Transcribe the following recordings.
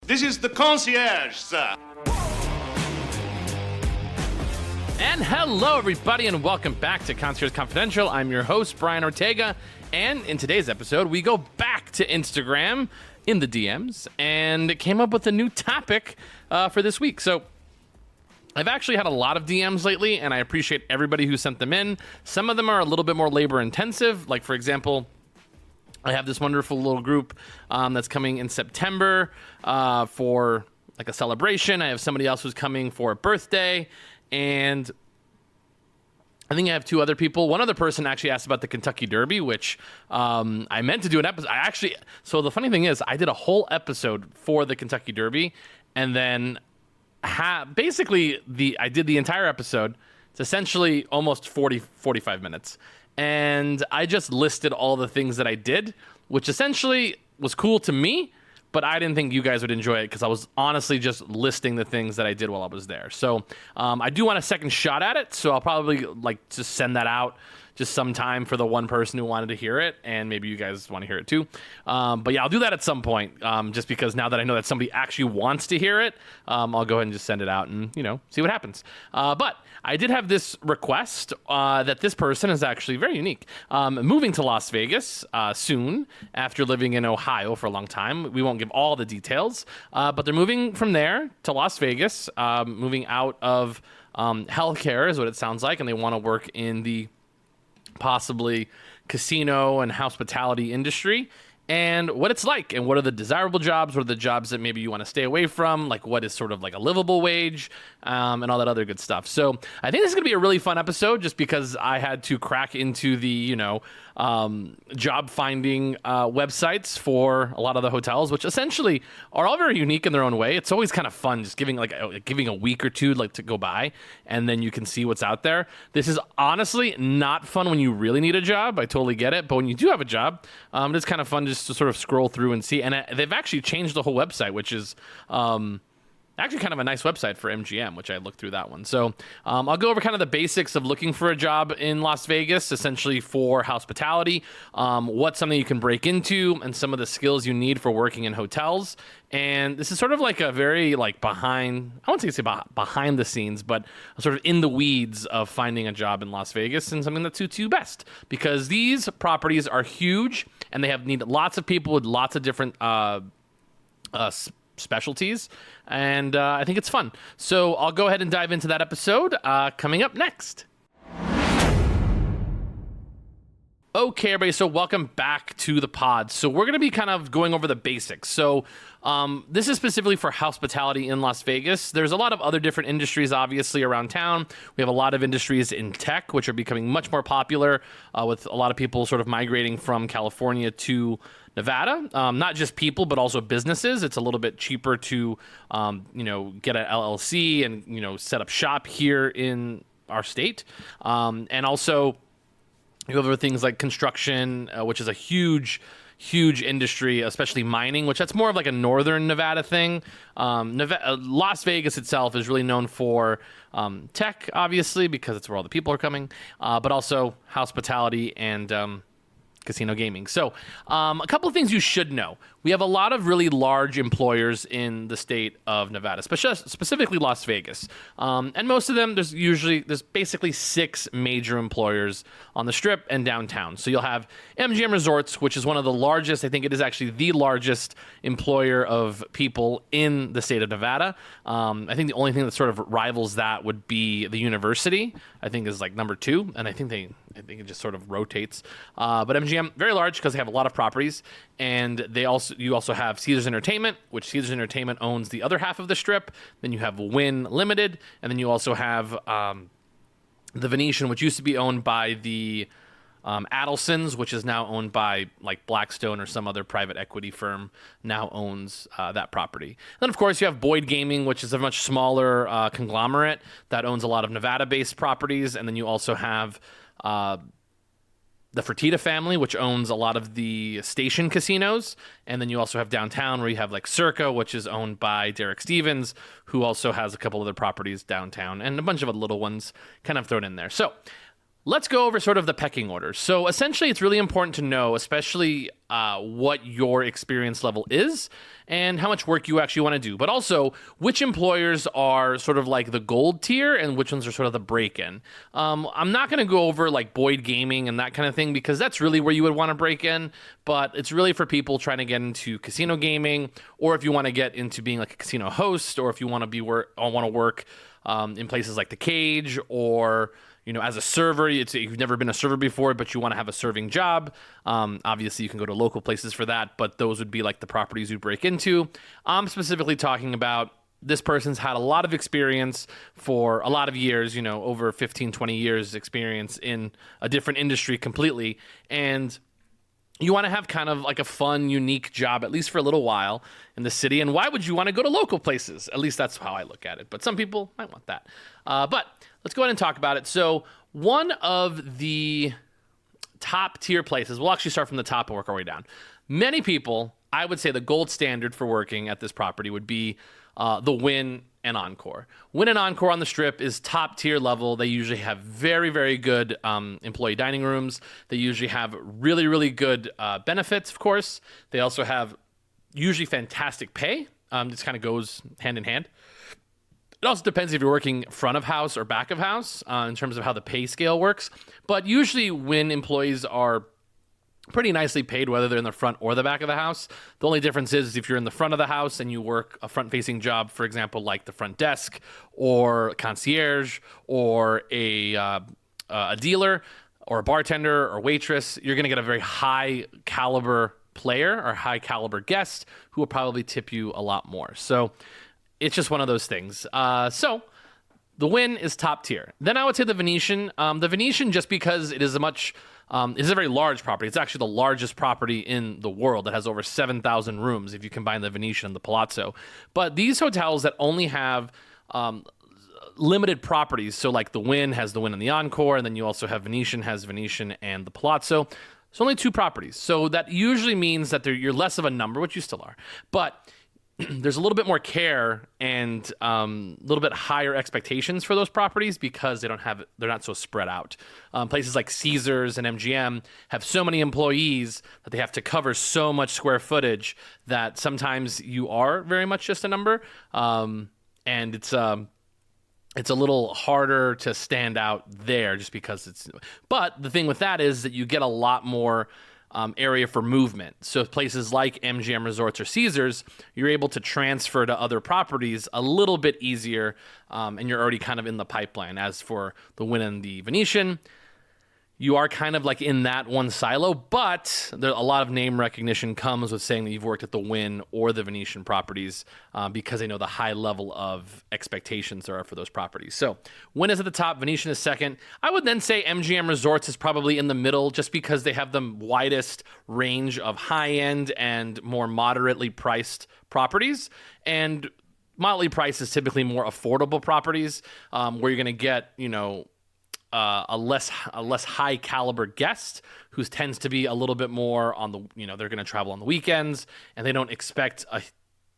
This is the concierge, sir. And hello, everybody, and welcome back to Concierge Confidential. I'm your host, Brian Ortega, and in today's episode, we go back to Instagram in the DMs and came up with a new topic for this week. So I've actually had a lot of DMs lately, and I appreciate everybody who sent them in. Some of them are a little bit more labor-intensive. Like, for example, I have this wonderful little group that's coming in September for like a celebration. I have somebody else who's coming for a birthday. And I think I have two other people. One other person actually asked about the Kentucky Derby, which I meant to do an episode. So the funny thing is, I did a whole episode for the Kentucky Derby, and then I did the entire episode. It's essentially almost 45 minutes. And I just listed all the things that I did, which essentially was cool to me, but I didn't think you guys would enjoy it because I was honestly just listing the things that I did while I was there. So I do want a second shot at it, so I'll probably just send that out just sometime for the one person who wanted to hear it, and maybe you guys want to hear it too. But yeah, I'll do that at some point, just because now that I know that somebody actually wants to hear it, I'll go ahead and just send it out and, see what happens. But I did have this request that this person is actually very unique. Moving to Las Vegas soon after living in Ohio for a long time. We won't give all the details, but they're moving from there to Las Vegas, moving out of healthcare is what it sounds like, and they want to work in the possibly casino and hospitality industry, and what it's like, and what are the desirable jobs, what are the jobs that maybe you want to stay away from, like what is sort of like a livable wage, and all that other good stuff. So I think this is going to be a really fun episode just because I had to crack into the, job finding websites for a lot of the hotels, which essentially are all very unique in their own way. It's always kind of fun just giving a week or two to go by, and then you can see what's out there. This is honestly not fun when you really need a job. I totally get it. But when you do have a job, it's kind of fun just to sort of scroll through and see. And they've actually changed the whole website, which is actually kind of a nice website for MGM, which I looked through that one. So I'll go over kind of the basics of looking for a job in Las Vegas, essentially for hospitality, what's something you can break into, and some of the skills you need for working in hotels. And this is sort of like a very behind the scenes, but sort of in the weeds of finding a job in Las Vegas and something that suits you best, because these properties are huge and they need lots of people with lots of different specialties, and I think it's fun. So I'll go ahead and dive into that episode coming up next. Okay, everybody, so welcome back to the pod. So we're going to be kind of going over the basics. So this is specifically for hospitality in Las Vegas. There's a lot of other different industries, obviously, around town. We have a lot of industries in tech, which are becoming much more popular, with a lot of people sort of migrating from California to Nevada. Not just people, but also businesses. It's a little bit cheaper to, get an LLC and, set up shop here in our state. And also, you have other things like construction, which is a huge industry, especially mining, which that's more of like a northern Nevada thing. Las Vegas itself is really known for tech, obviously, because it's where all the people are coming, but also hospitality and casino gaming. So a couple of things you should know. We have a lot of really large employers in the state of Nevada, specifically Las Vegas. And most of them, there's basically 6 major employers on the Strip and downtown. So you'll have MGM Resorts, which is one of the largest, I think it is actually the largest employer of people in the state of Nevada. I think the only thing that sort of rivals that would be the university, I think is like number 2. And I think it just sort of rotates. But MGM, very large because they have a lot of properties. And you also have Caesars Entertainment, which Caesars Entertainment owns the other half of the Strip. Then you have Wynn Limited, and then you also have the Venetian, which used to be owned by the Adelsons, which is now owned by like Blackstone or some other private equity firm, now owns that property. Then, of course, you have Boyd Gaming, which is a much smaller conglomerate that owns a lot of Nevada-based properties. And then you also have the Fertitta family, which owns a lot of the station casinos. And then you also have downtown where you have like Circa, which is owned by Derek Stevens, who also has a couple other properties downtown and a bunch of other little ones kind of thrown in there. So Let's go over sort of the pecking order. So essentially, it's really important to know, especially what your experience level is and how much work you actually want to do, but also which employers are sort of like the gold tier and which ones are sort of the break-in. I'm not going to go over like Boyd Gaming and that kind of thing because that's really where you would want to break in, but it's really for people trying to get into casino gaming, or if you want to get into being like a casino host, or if you want to work in places like the Cage, or as a server. You've never been a server before, but you want to have a serving job. Obviously, you can go to local places for that, but those would be like the properties you break into. I'm specifically talking about this person's had a lot of experience for a lot of years, over 15, 20 years experience in a different industry completely. And you want to have kind of like a fun, unique job, at least for a little while in the city. And why would you want to go to local places? At least that's how I look at it. But some people might want that. But let's go ahead and talk about it. So one of the top tier places, we'll actually start from the top and work our way down. Many people, I would say the gold standard for working at this property would be the Wynn and Encore. Wynn and Encore on the Strip is top tier level. They usually have very, very good employee dining rooms. They usually have really, really good benefits, of course. They also have usually fantastic pay. This kind of goes hand in hand. It also depends if you're working front of house or back of house in terms of how the pay scale works. But usually Wynn employees are pretty nicely paid, whether they're in the front or the back of the house. The only difference is if you're in the front of the house and you work a front-facing job, for example, like the front desk or concierge or a dealer or a bartender or waitress, you're going to get a very high caliber player or high caliber guest who will probably tip you a lot more. So it's just one of those things. So the Wynn is top tier. Then I would say the Venetian. The Venetian, just because it is it's a very large property. It's actually the largest property in the world. It has over 7,000 rooms if you combine the Venetian and the Palazzo. But these hotels that only have limited properties, so like the Wynn has the Wynn and the Encore, and then you also have Venetian has Venetian and the Palazzo. It's only 2 properties. So that usually means that you're less of a number, which you still are. But there's a little bit more care and a little bit higher expectations for those properties because they're not so spread out. Places like Caesars and MGM have so many employees that they have to cover so much square footage that sometimes you are very much just a number. And it's a little harder to stand out there just because but the thing with that is that you get a lot more area for movement. So places like MGM Resorts or Caesars, you're able to transfer to other properties a little bit easier, and you're already kind of in the pipeline. As for the Wynn and the Venetian, you are kind of like in that one silo, but a lot of name recognition comes with saying that you've worked at the Wynn or the Venetian properties because they know the high level of expectations there are for those properties. So Wynn is at the top, Venetian is second. I would then say MGM Resorts is probably in the middle just because they have the widest range of high-end and more moderately priced properties. And moderately priced is typically more affordable properties where you're going to get, a less high caliber guest who tends to be a little bit more on the, they're going to travel on the weekends and they don't expect a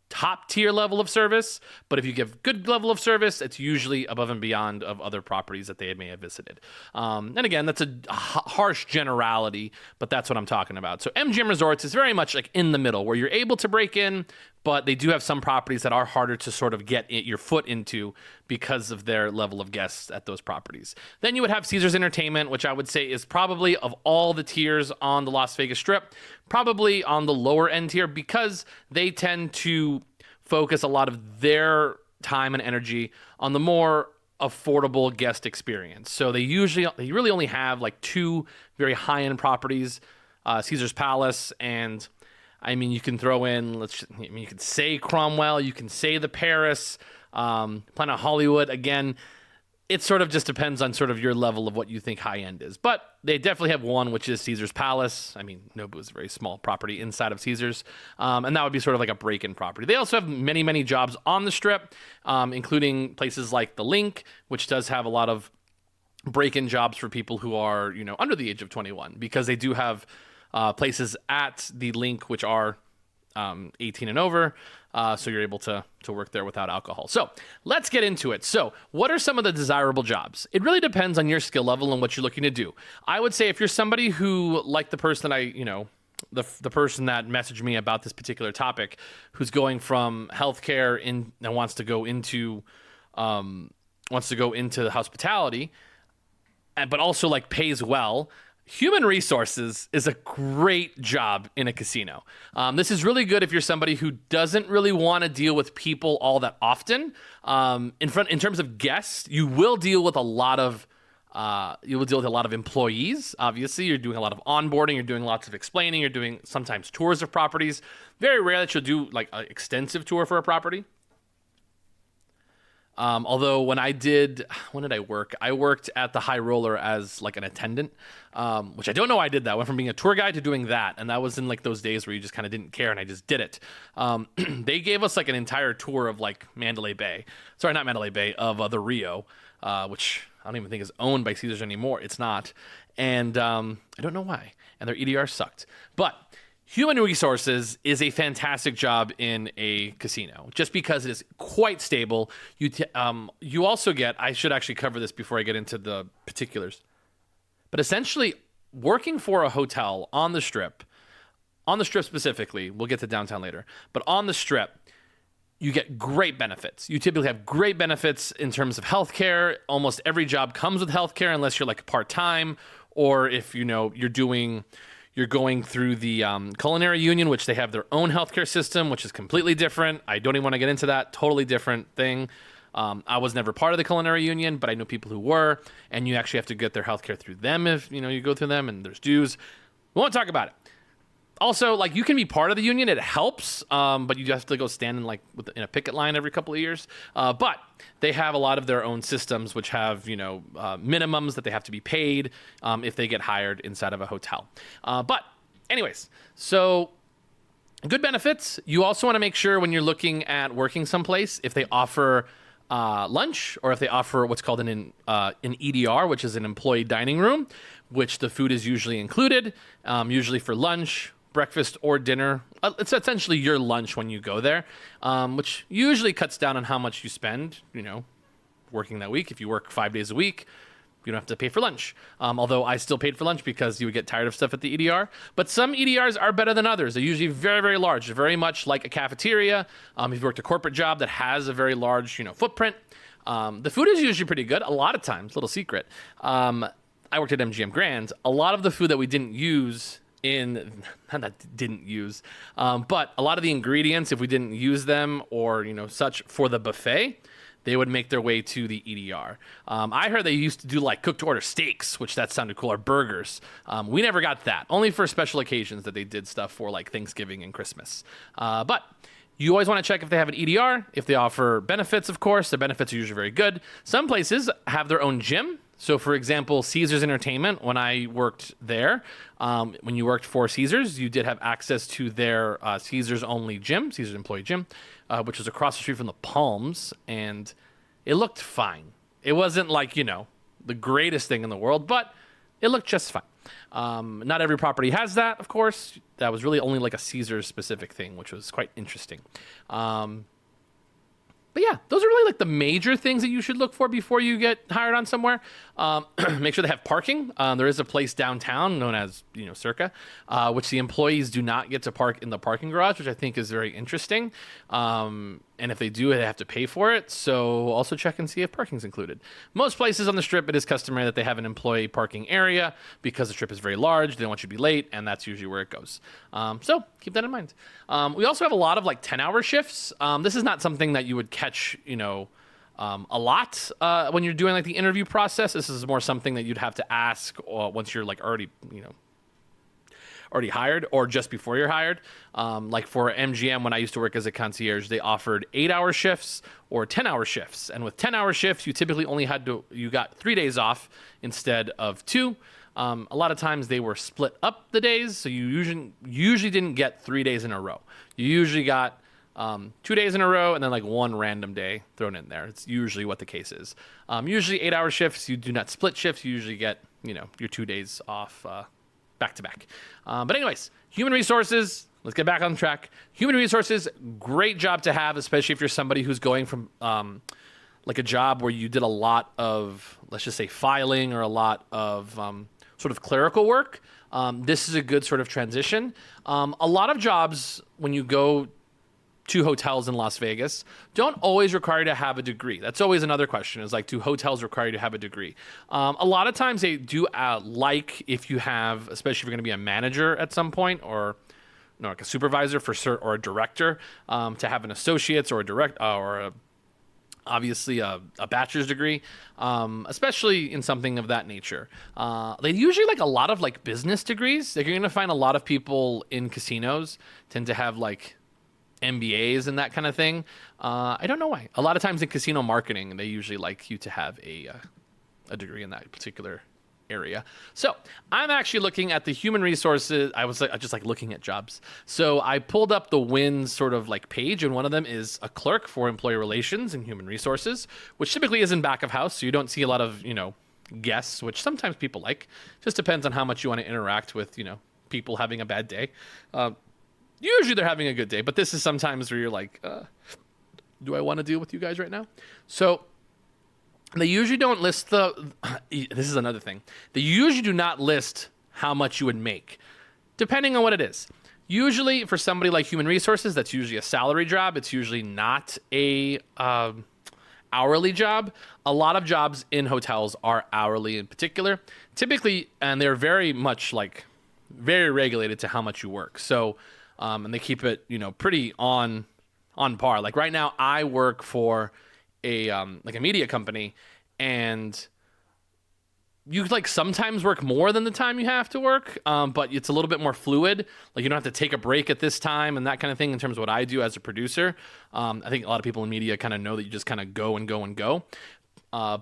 top tier level of service, but if you give good level of service, it's usually above and beyond of other properties that they may have visited. And again, that's a harsh generality, but that's what I'm talking about. So MGM Resorts is very much like in the middle where you're able to break in, but they do have some properties that are harder to sort of get your foot into because of their level of guests at those properties. Then you would have Caesars Entertainment, which I would say is probably of all the tiers on the Las Vegas Strip, probably on the lower end tier because they tend to focus a lot of their time and energy on the more affordable guest experience. So they really only have like 2 very high-end properties, Caesars Palace and you can throw in, you could say Cromwell, you can say the Paris, Planet Hollywood. Again, it sort of just depends on sort of your level of what you think high end is. But they definitely have one, which is Caesars Palace. Nobu is a very small property inside of Caesars. And that would be sort of like a break-in property. They also have many, many jobs on the Strip, including places like the Link, which does have a lot of break-in jobs for people who are, under the age of 21, because they do have places at the Link which are 18 and over. So you're able to work there without alcohol. So let's get into it. So what are some of the desirable jobs? It really depends on your skill level and what you're looking to do. I would say if you're somebody who, like the person that the person that messaged me about this particular topic, who's going from healthcare and wants to go into hospitality, but also like pays well. Human resources is a great job in a casino. This is really good if you're somebody who doesn't really want to deal with people all that often. In terms of guests, you will deal with a lot of employees. Obviously, you're doing a lot of onboarding, you're doing lots of explaining, you're doing sometimes tours of properties. Very rare that you'll do like an extensive tour for a property. Although when did I work? I worked at the High Roller as like an attendant, which I don't know why I did that. I went from being a tour guide to doing that. And that was in like those days where you just kind of didn't care and I just did it. They gave us like an entire tour of like Mandalay Bay. Sorry, not Mandalay Bay, of the Rio, which I don't even think is owned by Caesars anymore. It's not. And I don't know why. And their EDR sucked. But human resources is a fantastic job in a casino, just because it is quite stable. You also get, I should actually cover this before I get into the particulars, but essentially working for a hotel on the Strip specifically, we'll get to downtown later, but on the Strip, you get great benefits. You typically have great benefits in terms of healthcare. Almost every job comes with healthcare unless you're like part-time, or if you're going through the Culinary Union, which they have their own healthcare system, which is completely different. I don't even want to get into that. Totally different thing. I was never part of the Culinary Union, but I know people who were, and you actually have to get their healthcare through them if you go through them, and there's dues. We won't talk about it. Also, like, you can be part of the union, it helps, but you have to go stand in a picket line every couple of years. But they have a lot of their own systems, which have minimums that they have to be paid if they get hired inside of a hotel. But anyways, so good benefits. You also want to make sure when you're looking at working someplace, if they offer lunch, or if they offer what's called an EDR, which is an employee dining room, which the food is usually included, usually for lunch, breakfast, or dinner. It's essentially your lunch when you go there, which usually cuts down on how much you spend, working that week. If you work 5 days a week, you don't have to pay for lunch. Although I still paid for lunch because you would get tired of stuff at the EDR. But some EDRs are better than others. They're usually very, very large. They're very much like a cafeteria. If you worked a corporate job that has a very large, footprint, the food is usually pretty good. A lot of times, little secret. I worked at MGM Grand. A lot of the food that we didn't use but a lot of the ingredients, if we didn't use them or such for the buffet, they would make their way to the EDR. I heard they used to do like cooked to order steaks, which that sounded cool, or burgers. We never got that, only for special occasions that they did stuff for like Thanksgiving and Christmas. But you always want to check if they have an EDR, if they offer benefits. Of course, their benefits are usually very good. Some places have their own gym. So, for example, Caesars Entertainment, when I worked there, when you worked for Caesars, you did have access to their Caesars-only gym, Caesars employee gym, which was across the street from the Palms, and it looked fine. It wasn't like, the greatest thing in the world, but it looked just fine. Not every property has that, of course. That was really only like a Caesars-specific thing, which was quite interesting. But yeah, those are really like the major things that you should look for before you get hired on somewhere. Make sure they have parking. There is a place downtown known as, Circa, which the employees do not get to park in the parking garage, which I think is very interesting. And if they do, they have to pay for it. So also check and see if parking's included. Most places on the Strip, it is customary that they have an employee parking area because the Strip is very large. They don't want you to be late, and that's usually where it goes. So keep that in mind. We also have a lot of like 10-hour shifts. This is not something that you would catch, a lot when you're doing like the interview process. This is more something that you'd have to ask once you're like already hired, or just before you're hired. Like for MGM, when I used to work as a concierge, they offered 8-hour shifts or 10-hour shifts. And with 10-hour shifts, you typically only you got 3 days off instead of 2. A lot of times they were split up the days, so you usually didn't get 3 days in a row. You usually got 2 days in a row and then like one random day thrown in there. It's usually what the case is. Usually 8-hour shifts, you do not split shifts. You usually get, your 2 days off back to back. But anyways, human resources, let's get back on track. Human resources, great job to have, especially if you're somebody who's going from like a job where you did a lot of, let's just say, filing or a lot of sort of clerical work. This is a good sort of transition. A lot of jobs, when you go to hotels in Las Vegas, don't always require you to have a degree. That's always another question, is like, do hotels require you to have a degree? A lot of times they do like if you have, especially if you're going to be a manager at some point, or like a supervisor or a director, to have an associate's or a obviously a bachelor's degree, especially in something of that nature. They usually like a lot of like business degrees. Like, you're going to find a lot of people in casinos tend to have like MBAs and that kind of thing. I don't know why. A lot of times in casino marketing, they usually like you to have a degree in that particular area. So I'm actually looking at the human resources. I was just like looking at jobs. So I pulled up the WIN sort of like page, and one of them is a clerk for employee relations and human resources, which typically is in back of house. So you don't see a lot of, guests, which sometimes people like. Just depends on how much you want to interact with, people having a bad day. Usually they're having a good day, but this is sometimes where you're like, do I want to deal with you guys right now? So they usually don't list this is another thing. They usually do not list how much you would make, depending on what it is. Usually for somebody like human resources, that's usually a salary job. It's usually not a hourly job. A lot of jobs in hotels are hourly in particular, typically, and they're very much like very regulated to how much you work. So, and they keep it, pretty on par. Like right now, I work for a media company, and you like sometimes work more than the time you have to work, but it's a little bit more fluid. Like, you don't have to take a break at this time and that kind of thing in terms of what I do as a producer. I think a lot of people in media kind of know that you just kind of go and go and go. And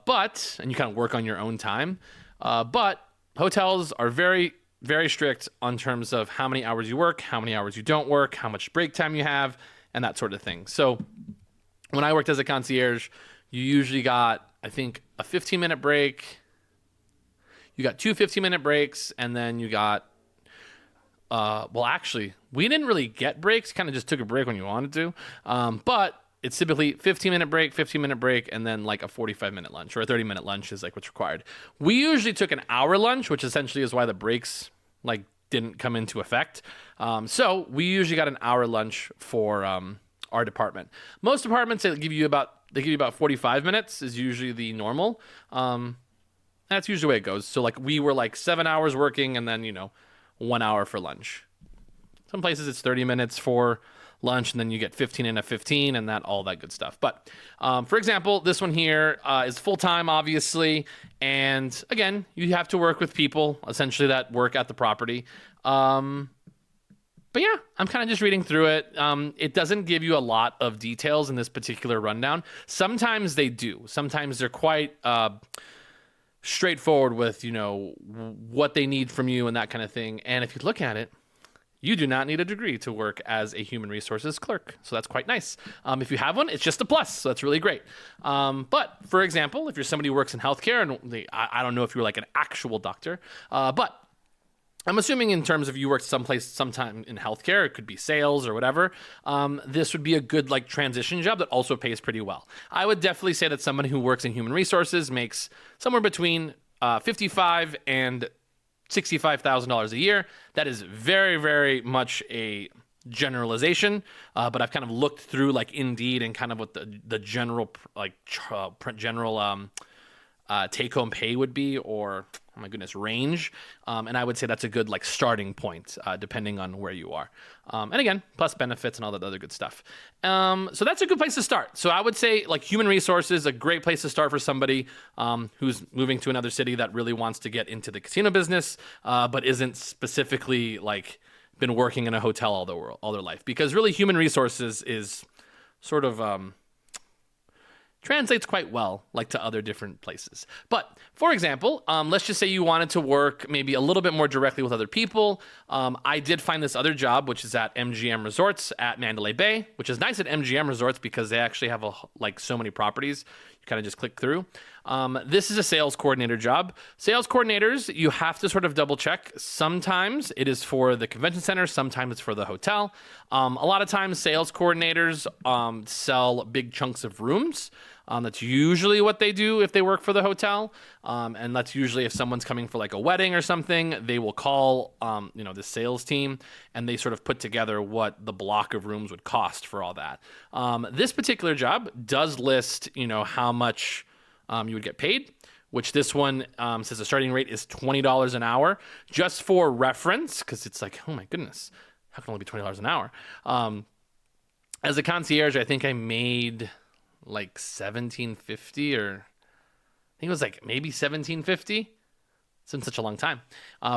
you kind of work on your own time. But hotels are very, very strict on terms of how many hours you work, how many hours you don't work, how much break time you have, and that sort of thing. So when I worked as a concierge, you usually got, I think, a 15-minute break. You got two 15-minute breaks, and then you got, actually, we didn't really get breaks. Kind of just took a break when you wanted to. But it's typically 15-minute break, and then like a 45-minute lunch, or a 30-minute lunch is like what's required. We usually took an hour lunch, which essentially is why the breaks like didn't come into effect. So we usually got an hour lunch for our department. Most departments, they give you about 45 minutes is usually the normal. That's usually the way it goes. So like we were like 7 hours working, and then 1 hour for lunch. Some places it's 30 minutes for lunch, and then you get 15 and a 15 and all that good stuff. But for example, this one here is full-time, obviously. And again, you have to work with people essentially that work at the property. But yeah, I'm kind of just reading through it. It doesn't give you a lot of details in this particular rundown. Sometimes they do. Sometimes they're quite straightforward with, what they need from you and that kind of thing. And if you look at it, you do not need a degree to work as a human resources clerk. So that's quite nice. If you have one, it's just a plus. So that's really great. But for example, if you're somebody who works in healthcare, and I don't know if you're like an actual doctor, but I'm assuming in terms of you worked sometime in healthcare, it could be sales or whatever. This would be a good like transition job that also pays pretty well. I would definitely say that somebody who works in human resources makes somewhere between $55,000 and $65,000 a year. That is very, very much a generalization, but I've kind of looked through like Indeed and kind of what the general take-home pay would be, or oh my goodness, range. And I would say that's a good like starting point, depending on where you are. And again, plus benefits and all that other good stuff. So that's a good place to start. So I would say like human resources, a great place to start for somebody who's moving to another city that really wants to get into the casino business, but isn't specifically like been working in a hotel all their life. Because really human resources is sort of translates quite well, like to other different places. But for example, let's just say you wanted to work maybe a little bit more directly with other people. I did find this other job, which is at MGM Resorts at Mandalay Bay, which is nice at MGM Resorts because they actually have so many properties. You kind of just click through. This is a sales coordinator job. Sales coordinators, you have to sort of double check. Sometimes it is for the convention center. Sometimes it's for the hotel. A lot of times sales coordinators sell big chunks of rooms. That's usually what they do if they work for the hotel. And that's usually if someone's coming for like a wedding or something, they will call, the sales team and they sort of put together what the block of rooms would cost for all that. This particular job does list, how much you would get paid, which this one says the starting rate is $20 an hour. Just for reference, because it's like, oh my goodness, how can it only be $20 an hour? As a concierge, I think I made like $17.50, or I think it was like maybe $17.50. It's been such a long time.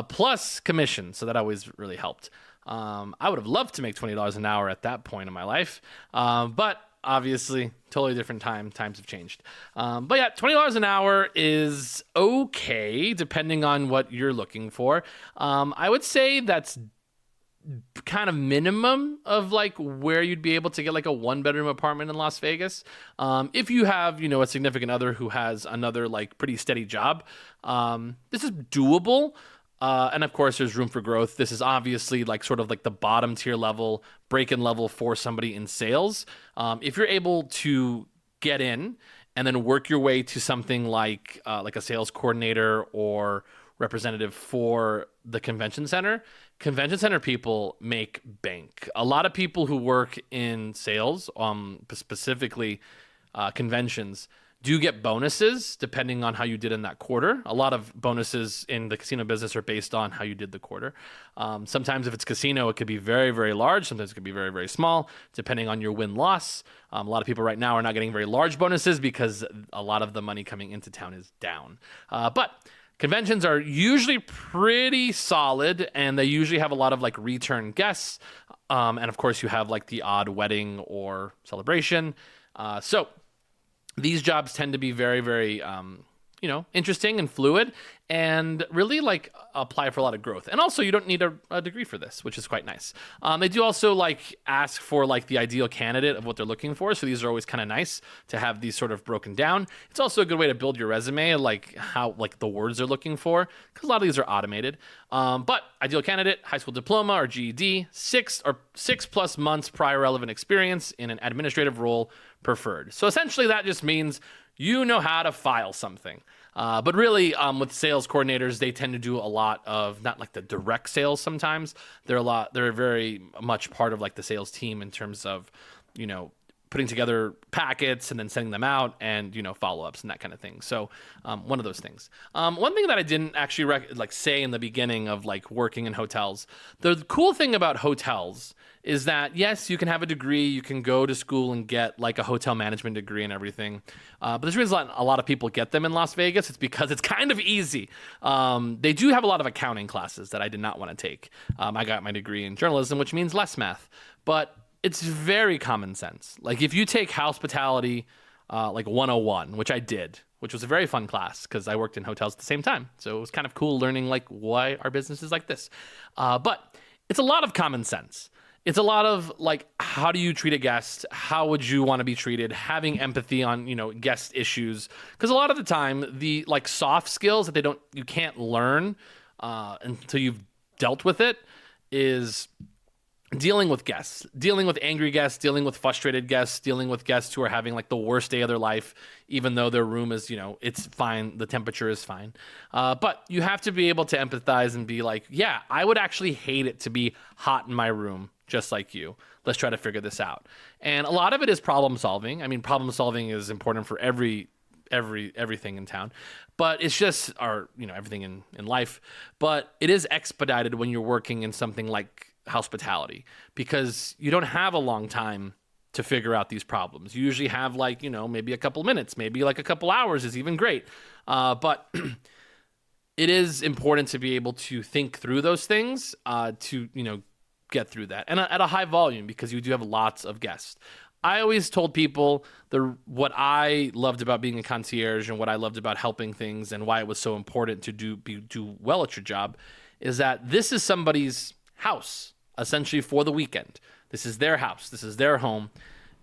Plus commission, so that always really helped. I would have loved to make $20 an hour at that point in my life, but obviously totally different times have changed. But yeah, $20 an hour is okay depending on what you're looking for. I would say that's kind of minimum of like where you'd be able to get like a 1-bedroom apartment in Las Vegas. If you have, a significant other who has another like pretty steady job, this is doable. And of course, there's room for growth. This is obviously like sort of like the bottom tier level, break-in level for somebody in sales. If you're able to get in and then work your way to something like a sales coordinator or representative for the convention center people make bank. A lot of people who work in sales, specifically conventions, do get bonuses depending on how you did in that quarter. A lot of bonuses in the casino business are based on how you did the quarter. Sometimes if it's casino, it could be very, very large. Sometimes it could be very, very small, depending on your win-loss. A lot of people right now are not getting very large bonuses because a lot of the money coming into town is down. But conventions are usually pretty solid, and they usually have a lot of like return guests. And of course, you have like the odd wedding or celebration. So these jobs tend to be very, very, interesting and fluid, and really like apply for a lot of growth. And also, you don't need a degree for this, which is quite nice. They do also like ask for like the ideal candidate of what they're looking for. So these are always kind of nice to have these sort of broken down. It's also a good way to build your resume, like how like the words they're looking for, because a lot of these are automated. But ideal candidate, high school diploma or GED, 6+ months prior relevant experience in an administrative role preferred. So essentially that just means you know how to file something. But really, with sales coordinators, they tend to do a lot of not like the direct sales sometimes. They're very much part of like the sales team in terms of, putting together packets and then sending them out and, follow-ups and that kind of thing. So one of those things. One thing that I didn't actually say in the beginning of like working in hotels, the cool thing about hotels is that, yes, you can have a degree, you can go to school and get like a hotel management degree and everything. But there's reason a lot of people get them in Las Vegas. It's because it's kind of easy. They do have a lot of accounting classes that I did not want to take. I got my degree in journalism, which means less math. But it's very common sense. Like if you take hospitality, like 101, which I did, which was a very fun class because I worked in hotels at the same time. So it was kind of cool learning like why our business is like this. But it's a lot of common sense. It's a lot of like, how do you treat a guest? How would you want to be treated? Having empathy on, guest issues. Because a lot of the time, the like soft skills that you can't learn until you've dealt with it is dealing with guests, dealing with angry guests, dealing with frustrated guests, dealing with guests who are having like the worst day of their life, even though their room is, it's fine. The temperature is fine. But you have to be able to empathize and be like, yeah, I would actually hate it to be hot in my room, just like you. Let's try to figure this out. And a lot of it is problem solving. I mean, problem solving is important for everything in town, but it's just everything in life. But it is expedited when you're working in something like hospitality, because you don't have a long time to figure out these problems. You usually have like, maybe a couple minutes, maybe like a couple hours is even great. But it is important to be able to think through those things to, get through that, and at a high volume, because you do have lots of guests. I always told people what I loved about being a concierge and what I loved about helping things and why it was so important to do well at your job is that this is somebody's house, essentially for the weekend. This is their house. This is their home.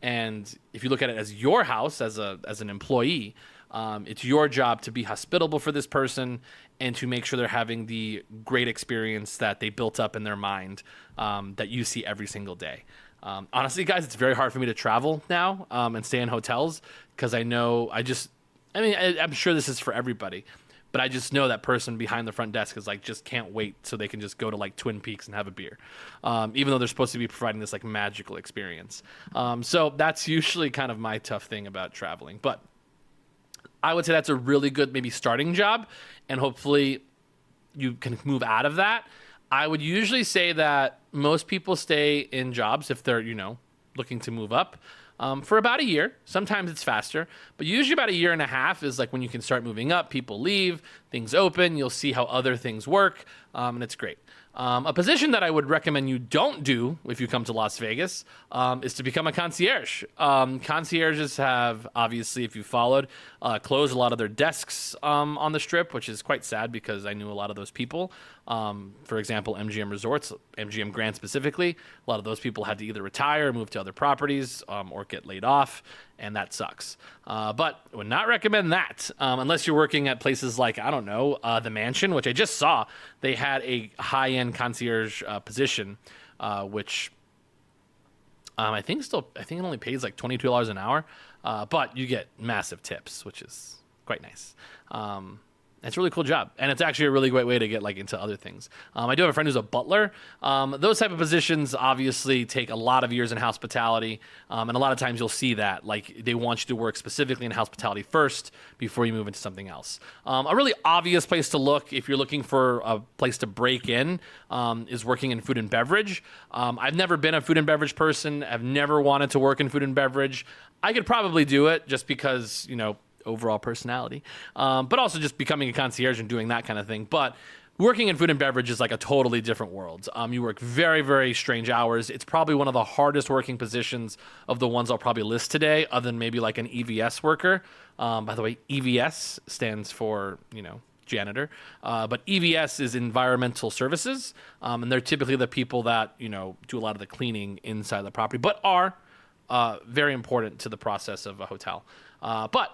And if you look at it as your house, as an employee, it's your job to be hospitable for this person and to make sure they're having the great experience that they built up in their mind that you see every single day. Honestly, guys, it's very hard for me to travel now and stay in hotels because I'm sure this is for everybody, but I just know that person behind the front desk is like, just can't wait so they can just go to like Twin Peaks and have a beer, even though they're supposed to be providing this like magical experience. So that's usually kind of my tough thing about traveling, but I would say that's a really good maybe starting job, and hopefully you can move out of that. I would usually say that most people stay in jobs if they're, looking to move up for about a year. Sometimes it's faster, but usually about a year and a half is like when you can start moving up. People leave, things open, you'll see how other things work, and it's great. A position that I would recommend you don't do if you come to Las Vegas is to become a concierge. Concierges have, obviously, if you followed, closed a lot of their desks on the Strip, which is quite sad because I knew a lot of those people. For example, MGM Resorts, MGM Grand specifically, a lot of those people had to either retire, move to other properties, or get laid off, and that sucks. But I would not recommend that unless you're working at places like, the Mansion, which I just saw. They had a high-end concierge position, which I think it only pays like $22 an hour, but you get massive tips, which is quite nice. It's a really cool job, and it's actually a really great way to get like into other things. I do have a friend who's a butler. Those type of positions obviously take a lot of years in hospitality, and a lot of times you'll see that like they want you to work specifically in hospitality first before you move into something else. A really obvious place to look if you're looking for a place to break in is working in food and beverage. I've never been a food and beverage person. I've never wanted to work in food and beverage. I could probably do it just because, overall personality, but also just becoming a concierge and doing that kind of thing. But working in food and beverage is like a totally different world. You work very, very strange hours. It's probably one of the hardest working positions of the ones I'll probably list today, other than maybe like an EVS worker. By the way, EVS stands for, janitor. But EVS is environmental services. And they're typically the people that, do a lot of the cleaning inside the property, but are very important to the process of a hotel. But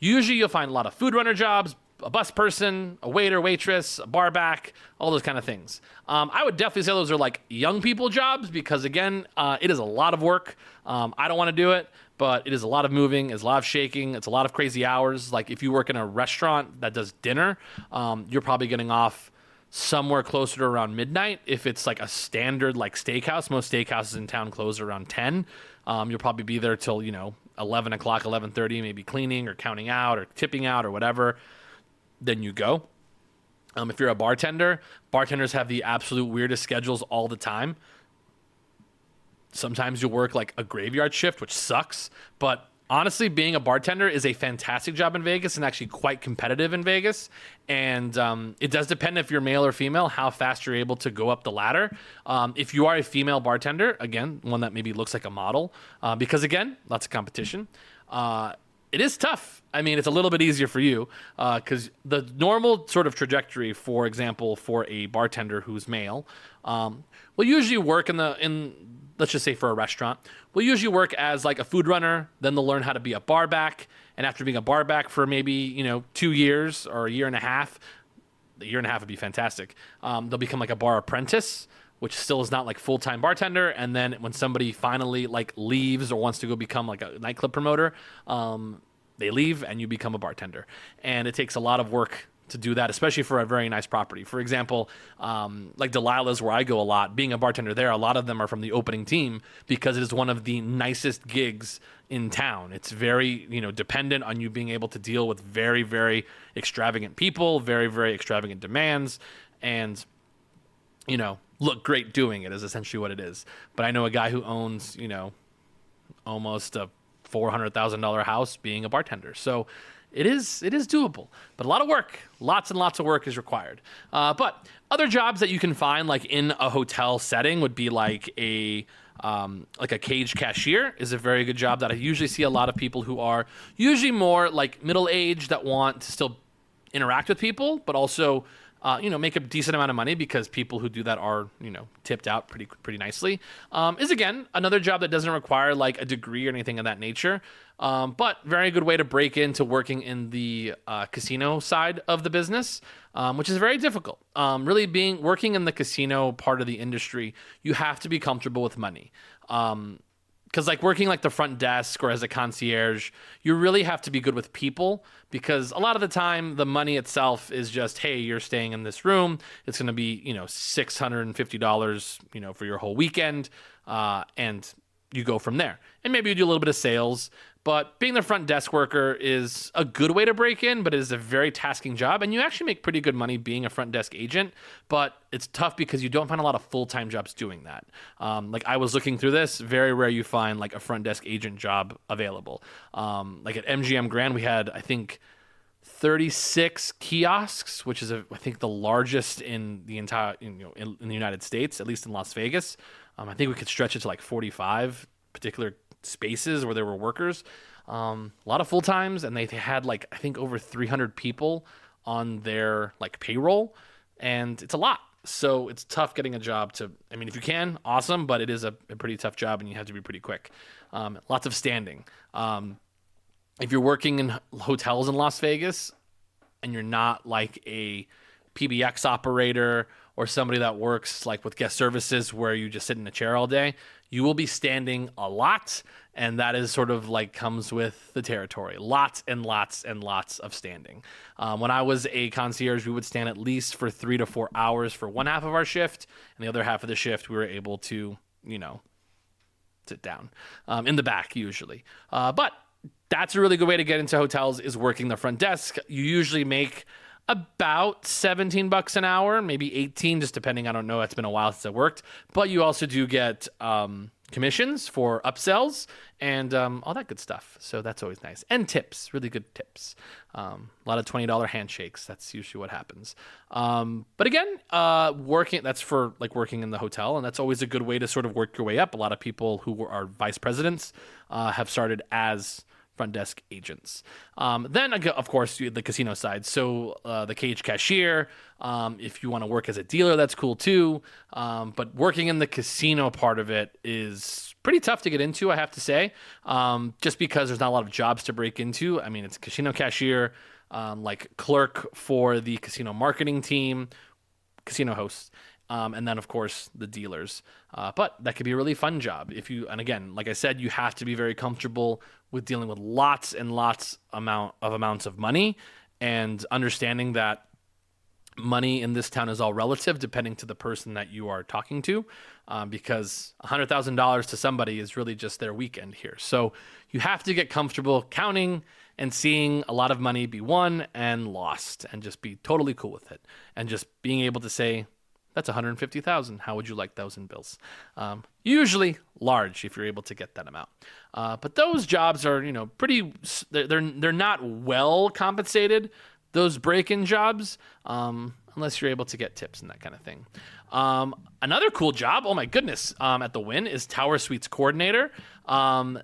usually you'll find a lot of food runner jobs, a bus person, a waiter, waitress, a bar back, all those kind of things. I would definitely say those are like young people jobs because, again, it is a lot of work. I don't want to do it, but it is a lot of moving, it's a lot of shaking, it's a lot of crazy hours. Like if you work in a restaurant that does dinner, you're probably getting off somewhere closer to around midnight. If it's like a standard like steakhouse, most steakhouses in town close around 10. You'll probably be there till, 11 o'clock, 11:30, maybe cleaning or counting out or tipping out or whatever. Then you go. If you're a bartender, bartenders have the absolute weirdest schedules all the time. Sometimes you'll work like a graveyard shift, which sucks. But honestly, being a bartender is a fantastic job in Vegas and actually quite competitive in Vegas. And it does depend if you're male or female, how fast you're able to go up the ladder. If you are a female bartender, again, one that maybe looks like a model, because again, lots of competition. It is tough. I mean, it's a little bit easier for you because the normal sort of trajectory, for example, for a bartender who's male, will usually work let's just say for a restaurant, will usually work as like a food runner. Then they'll learn how to be a bar back. And after being a bar back for maybe, 2 years or a year and a half, the year and a half would be fantastic. They'll become like a bar apprentice, which still is not like full-time bartender. And then when somebody finally like leaves or wants to go become like a nightclub promoter, they leave and you become a bartender. And it takes a lot of work to do that, especially for a very nice property. For example, like Delilah's, where I go a lot, being a bartender there, a lot of them are from the opening team because it is one of the nicest gigs in town. It's very, dependent on you being able to deal with very, very extravagant people, very, very extravagant demands, and, look great doing it is essentially what it is. But I know a guy who owns, almost a $400,000 house being a bartender. So it is doable, but a lot of work, lots and lots of work is required. But other jobs that you can find like in a hotel setting would be like a Like a cage cashier is a very good job that I usually see a lot of people who are usually more like middle-aged that want to still interact with people, but also make a decent amount of money because people who do that are, tipped out pretty nicely. Is again another job that doesn't require like a degree or anything of that nature, but very good way to break into working in the casino side of the business, which is very difficult. Really working in the casino part of the industry, you have to be comfortable with money. Because like working like the front desk or as a concierge, you really have to be good with people, because a lot of the time the money itself is just, hey, you're staying in this room. It's going to be, $650, for your whole weekend. And you go from there. And maybe you do a little bit of sales, but being the front desk worker is a good way to break in, but it is a very tasking job. And you actually make pretty good money being a front desk agent, but it's tough because you don't find a lot of full-time jobs doing that. Like I was looking through this, very rare you find like a front desk agent job available. Like at MGM Grand, we had, I think, 36 kiosks, which is I think the largest in the entire, in the United States, at least in Las Vegas. I think we could stretch it to like 45 particular spaces where there were workers, a lot of full times, and they had like I think over 300 people on their like payroll, and it's a lot. So it's tough getting a job if you can, awesome, but it is a pretty tough job and you have to be pretty quick. Lots of standing. If you're working in hotels in Las Vegas and you're not like a PBX operator or somebody that works like with guest services where you just sit in a chair all day, you will be standing a lot, and that is sort of like comes with the territory. Lots and lots and lots of standing. When I was a concierge, we would stand at least for 3 to 4 hours for one half of our shift, and the other half of the shift we were able to, sit down in the back usually. But that's a really good way to get into hotels, is working the front desk. You usually make about $17 an hour, maybe 18, just depending. I don't know. It's been a while since I worked, but you also do get commissions for upsells and all that good stuff. So that's always nice. And tips, really good tips. A lot of $20 handshakes. That's usually what happens. But again, that's for like working in the hotel, and that's always a good way to sort of work your way up. A lot of people who are vice presidents have started as front desk agents. Then, of course, the casino side. So the cage cashier, if you want to work as a dealer, that's cool too. But working in the casino part of it is pretty tough to get into, I have to say, just because there's not a lot of jobs to break into. I mean, it's casino cashier, like clerk for the casino marketing team, casino host. And then, of course, the dealers. But that could be a really fun job. And again, like I said, you have to be very comfortable with dealing with lots and lots amounts of money, and understanding that money in this town is all relative depending to the person that you are talking to, because $100,000 to somebody is really just their weekend here. So you have to get comfortable counting and seeing a lot of money be won and lost, and just be totally cool with it, and just being able to say, that's $150,000. How would you like those in bills? Usually large if you're able to get that amount. But those jobs are, pretty. They're not well compensated. Those break-in jobs, unless you're able to get tips and that kind of thing. Another cool job, oh my goodness, at the Wynn is Tower Suites Coordinator.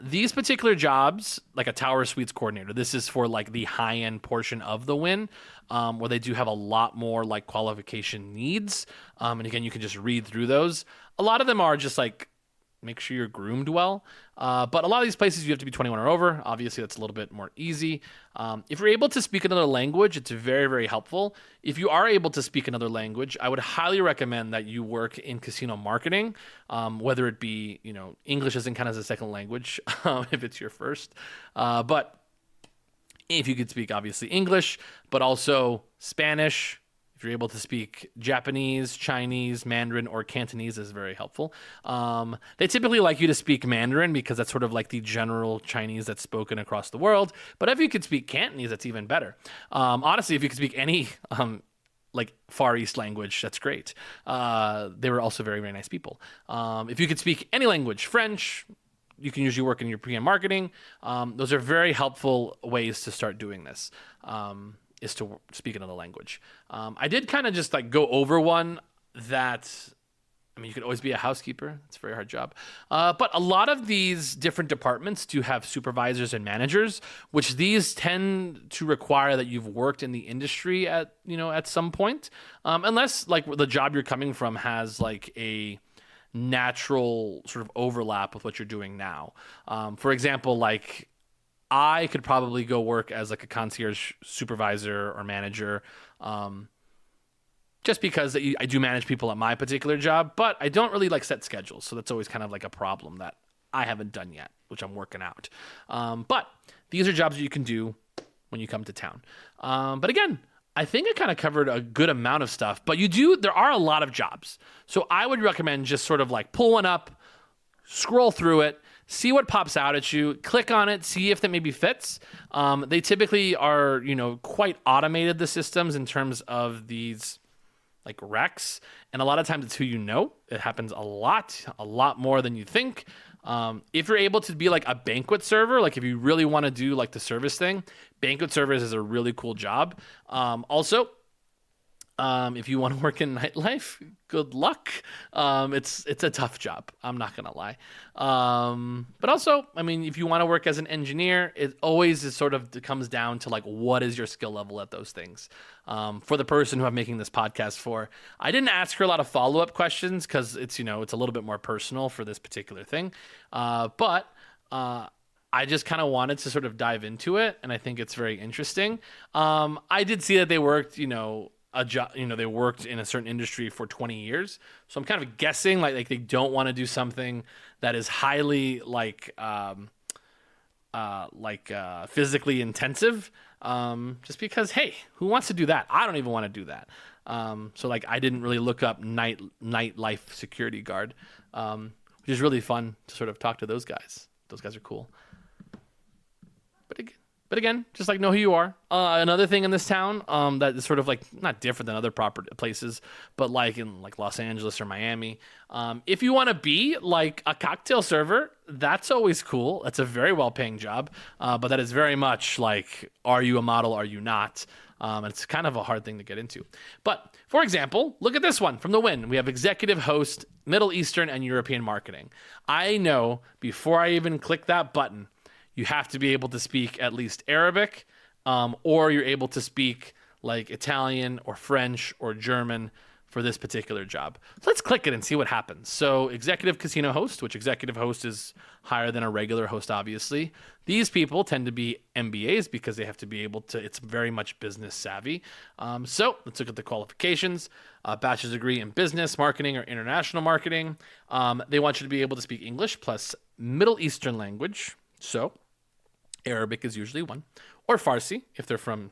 These particular jobs, like a Tower Suites Coordinator, this is for like the high-end portion of the Wynn, where they do have a lot more like qualification needs. And again, you can just read through those. A lot of them are just like, make sure you're groomed well. But a lot of these places you have to be 21 or over. Obviously, that's a little bit more easy. If you're able to speak another language, it's very, very helpful. If you are able to speak another language, I would highly recommend that you work in casino marketing, whether it be, English isn't kind of as a second language if it's your first. But if you could speak, obviously, English, but also Spanish. If you're able to speak Japanese, Chinese, Mandarin, or Cantonese is very helpful. They typically like you to speak Mandarin because that's sort of like the general Chinese that's spoken across the world. But if you could speak Cantonese, that's even better. Honestly, if you could speak any like Far East language, that's great. They were also very, very nice people. If you could speak any language, French, you can usually work in European marketing. Those are very helpful ways to start doing this. Is to speak another language. I did kind of just like go over one that I mean, you could always be a housekeeper. It's a very hard job. But a lot of these different departments do have supervisors and managers, which these tend to require that you've worked in the industry at some point, unless like the job you're coming from has like a natural sort of overlap with what you're doing now. For example, like I could probably go work as like a concierge supervisor or manager. Just because I do manage people at my particular job, but I don't really like set schedules. So that's always kind of like a problem that I haven't done yet, which I'm working out. But these are jobs that you can do when you come to town. But again, I think I kind of covered a good amount of stuff, but there are a lot of jobs. So I would recommend just sort of like pull one up, scroll through it, see what pops out at you, click on it, see if that maybe fits. They typically are, quite automated, the systems, in terms of these like recs, and a lot of times it's who you know. It happens a lot more than you think. If you're able to be like a banquet server, like if you really want to do like the service thing, banquet servers is a really cool job. Also, if you want to work in nightlife, good luck. It's a tough job. I'm not gonna lie. But also, I mean, if you want to work as an engineer, it always comes down to like, what is your skill level at those things? For the person who I'm making this podcast for, I didn't ask her a lot of follow-up questions because it's a little bit more personal for this particular thing. But I just kind of wanted to sort of dive into it, and I think it's very interesting. I did see that they worked, a job, they worked in a certain industry for 20 years. So I'm kind of guessing like they don't want to do something that is highly physically intensive. Just because, hey, who wants to do that? I don't even want to do that. So like I didn't really look up nightlife security guard, which is really fun to sort of talk to those guys. Those guys are cool. But again, just like know who you are. Another thing in this town that is sort of like not different than other places, but like in like Los Angeles or Miami, if you want to be like a cocktail server, that's always cool. That's a very well-paying job, but that is very much like, are you a model? Are you not? And it's kind of a hard thing to get into. But for example, look at this one from The Win. We have executive host, Middle Eastern and European marketing. I know before I even click that button, you have to be able to speak at least Arabic, or you're able to speak like Italian or French or German for this particular job. So let's click it and see what happens. So executive casino host, which executive host is higher than a regular host, obviously. These people tend to be MBAs because they have to be able to, it's very much business savvy. So let's look at the qualifications. Bachelor's degree in business, marketing, or international marketing. They want you to be able to speak English plus Middle Eastern language. So Arabic is usually one, or Farsi if they're from,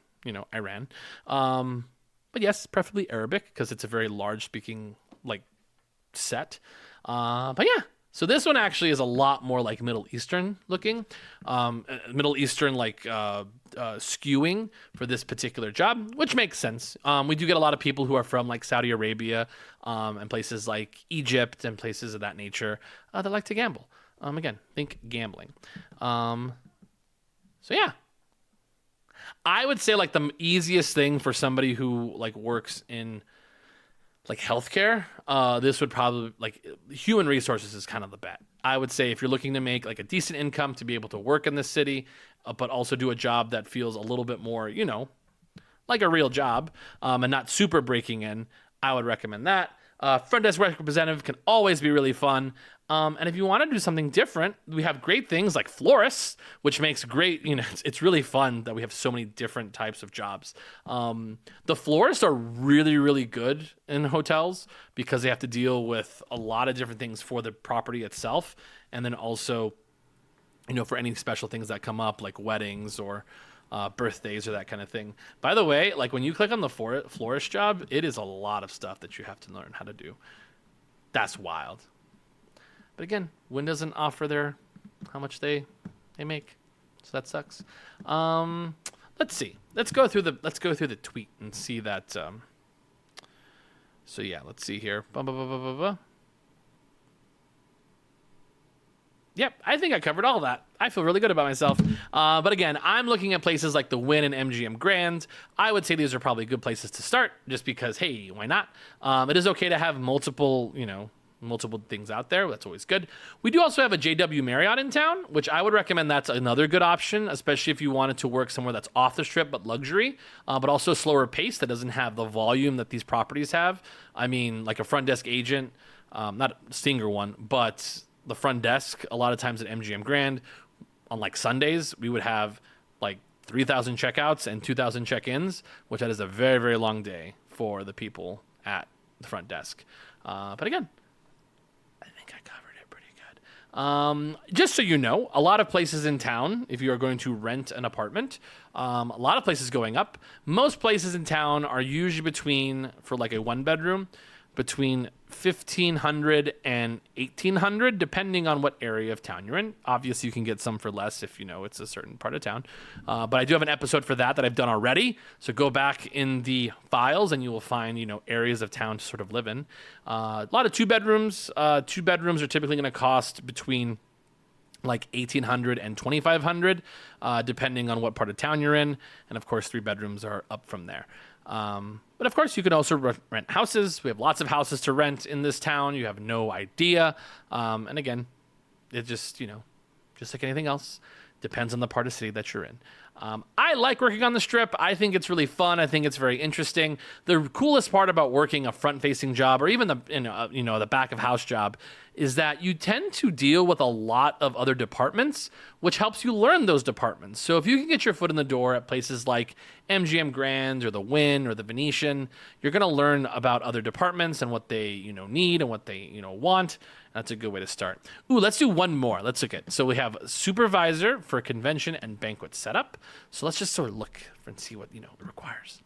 Iran. But yes, preferably Arabic because it's a very large speaking like set. But yeah, so this one actually is a lot more like Middle Eastern looking, Middle Eastern like skewing for this particular job, which makes sense. We do get a lot of people who are from like Saudi Arabia and places like Egypt and places of that nature that like to gamble. Again, think gambling. So yeah, I would say like the easiest thing for somebody who like works in like healthcare, this would probably like human resources is kind of the bet. I would say if you're looking to make like a decent income to be able to work in this city, but also do a job that feels a little bit more, like a real job, and not super breaking in, I would recommend that. Front desk representative can always be really fun. And if you want to do something different, we have great things like florists, which makes great, it's really fun that we have so many different types of jobs. The florists are really, really good in hotels because they have to deal with a lot of different things for the property itself. And then also, for any special things that come up like weddings or birthdays or that kind of thing. By the way, like when you click on the florist job, it is a lot of stuff that you have to learn how to do. That's wild. But again, Wynn doesn't offer how much they make, so that sucks. Let's see. Let's go through the tweet and see that. So yeah, let's see here. Yep, I think I covered all that. I feel really good about myself. But again, I'm looking at places like the Wynn and MGM Grand. I would say these are probably good places to start, just because, hey, why not? It is okay to have multiple multiple things out there. That's always good. We do also have a JW Marriott in town, which I would recommend. That's another good option, especially if you wanted to work somewhere that's off the strip but luxury, but also a slower pace that doesn't have the volume that these properties have. I mean, like a front desk agent, not a Stinger one, but the front desk, a lot of times at MGM Grand, on like Sundays, we would have like 3,000 checkouts and 2,000 check-ins, which that is a very, very long day for the people at the front desk. But again, I think I covered it pretty good. Just so you know, a lot of places in town, if you are going to rent an apartment, a lot of places going up. Most places in town are usually between, for like a one bedroom, between $1,500 and $1,800, depending on what area of town you're in. Obviously, you can get some for less if you know it's a certain part of town. But I do have an episode for that I've done already. So go back in the files and you will find, areas of town to sort of live in. A lot of two bedrooms. Two bedrooms are typically going to cost between like $1,800 and $2,500, depending on what part of town you're in. And of course, three bedrooms are up from there. But of course, you can also rent houses. We have lots of houses to rent in this town. You have no idea. And again, it just, just like anything else, depends on the part of the city that you're in. I like working on the strip. I think it's really fun. I think it's very interesting. The coolest part about working a front-facing job, or even the back of house job, is that you tend to deal with a lot of other departments, which helps you learn those departments. So if you can get your foot in the door at places like MGM Grand or the Wynn or the Venetian, you're going to learn about other departments and what they need and what they want. That's a good way to start. Ooh, let's do one more. Let's look at. So we have supervisor for convention and banquet setup. So let's just sort of look and see what it requires.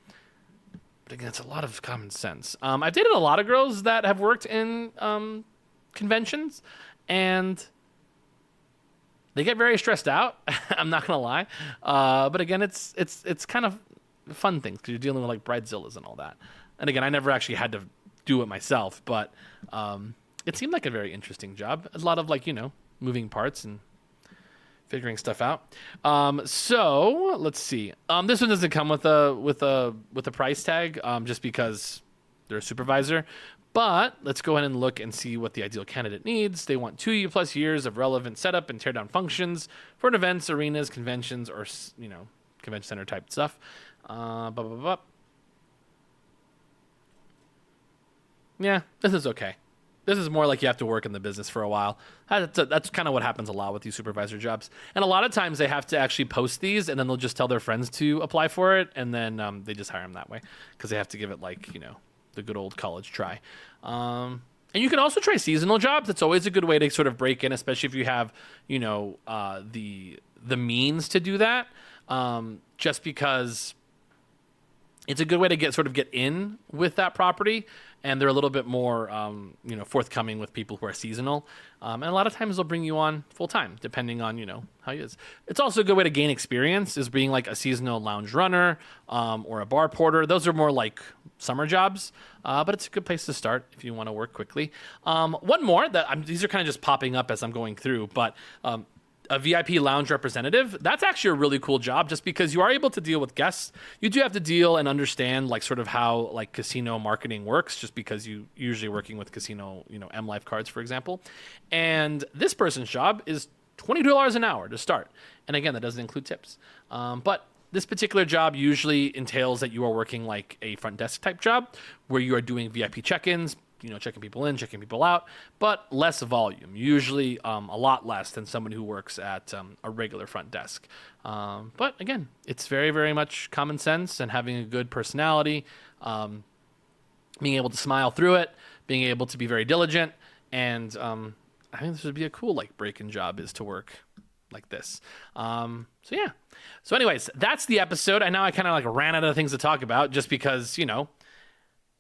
But again, it's a lot of common sense. I've dated a lot of girls that have worked in conventions, and they get very stressed out. I'm not gonna lie, but again, it's kind of fun things because you're dealing with like bridezillas and all that. And again, I never actually had to do it myself, but it seemed like a very interesting job. A lot of moving parts and figuring stuff out. So let's see. This one doesn't come with a price tag, just because they're a supervisor. But let's go ahead and look and see what the ideal candidate needs. They want 2+ years of relevant setup and teardown functions for events, arenas, conventions, or convention center type stuff. Yeah, this is okay. This is more like you have to work in the business for a while. That's kind of what happens a lot with these supervisor jobs. And a lot of times they have to actually post these, and then they'll just tell their friends to apply for it, and then they just hire them that way because they have to give it the good old college try. And you can also try seasonal jobs. It's always a good way to sort of break in, especially if you have, the means to do that. Just because it's a good way to get in with that property, and they're a little bit more, forthcoming with people who are seasonal. And a lot of times they'll bring you on full time, depending on, how it is. It's also a good way to gain experience, is being like a seasonal lounge runner, or a bar porter. Those are more like summer jobs, but it's a good place to start if you want to work quickly. One more these are kind of just popping up as I'm going through, but a VIP lounge representative, that's actually a really cool job, just because you are able to deal with guests. You do have to deal and understand sort of how casino marketing works, just because you usually working with casino, M Life cards, for example. And this person's job is $22 an hour to start. And again, that doesn't include tips. But this particular job usually entails that you are working like a front desk type job, where you are doing VIP check-ins, checking people in, checking people out, but less volume, usually a lot less than someone who works at a regular front desk. But again, it's very, very much common sense and having a good personality, being able to smile through it, being able to be very diligent. And I think this would be a cool break-in job, is to work like this. So yeah. So anyways, that's the episode. I know I kind of ran out of things to talk about, just because,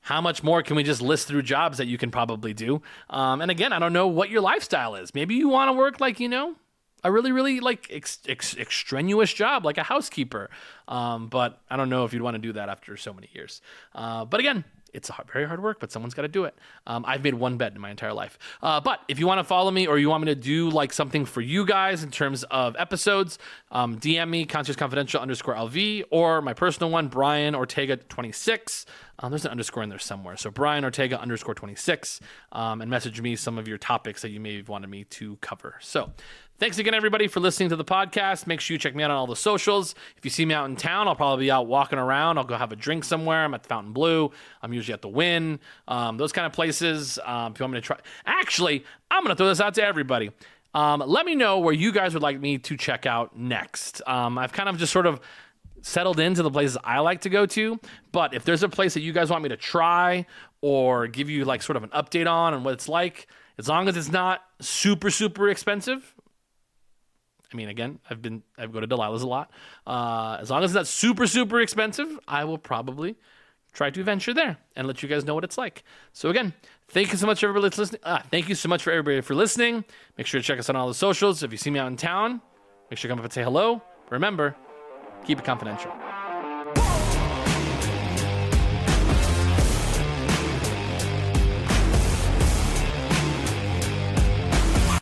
how much more can we just list through jobs that you can probably do? And again, I don't know what your lifestyle is. Maybe you want to work a really, really extraneous job, like a housekeeper. But I don't know if you'd want to do that after so many years. But again, It's very hard work, but someone's got to do it. I've made one bet in my entire life. But if you want to follow me or you want me to do like something for you guys in terms of episodes, DM me, conciergeconfidential_LV, or my personal one, Brian Ortega 26. There's an underscore in there somewhere. So Brian Ortega _26, and message me some of your topics that you may have wanted me to cover. So thanks again, everybody, for listening to the podcast. Make sure you check me out on all the socials. If you see me out in town, I'll probably be out walking around. I'll go have a drink somewhere. I'm at the Fountain Blue. I'm usually at the Wynn. Those kind of places. If you want me to try. Actually, I'm going to throw this out to everybody. Let me know where you guys would like me to check out next. I've kind of just sort of settled into the places I like to go to, but if there's a place that you guys want me to try or give you like sort of an update on and what it's like, as long as it's not super, super expensive. I mean, again, I go to Delilah's a lot. As long as it's not super, super expensive, I will probably try to venture there and let you guys know what it's like. So again, thank you so much, everybody that's listening. Thank you so much for everybody for listening. Make sure to check us on all the socials. If you see me out in town, make sure to come up and say hello. Remember, keep it confidential.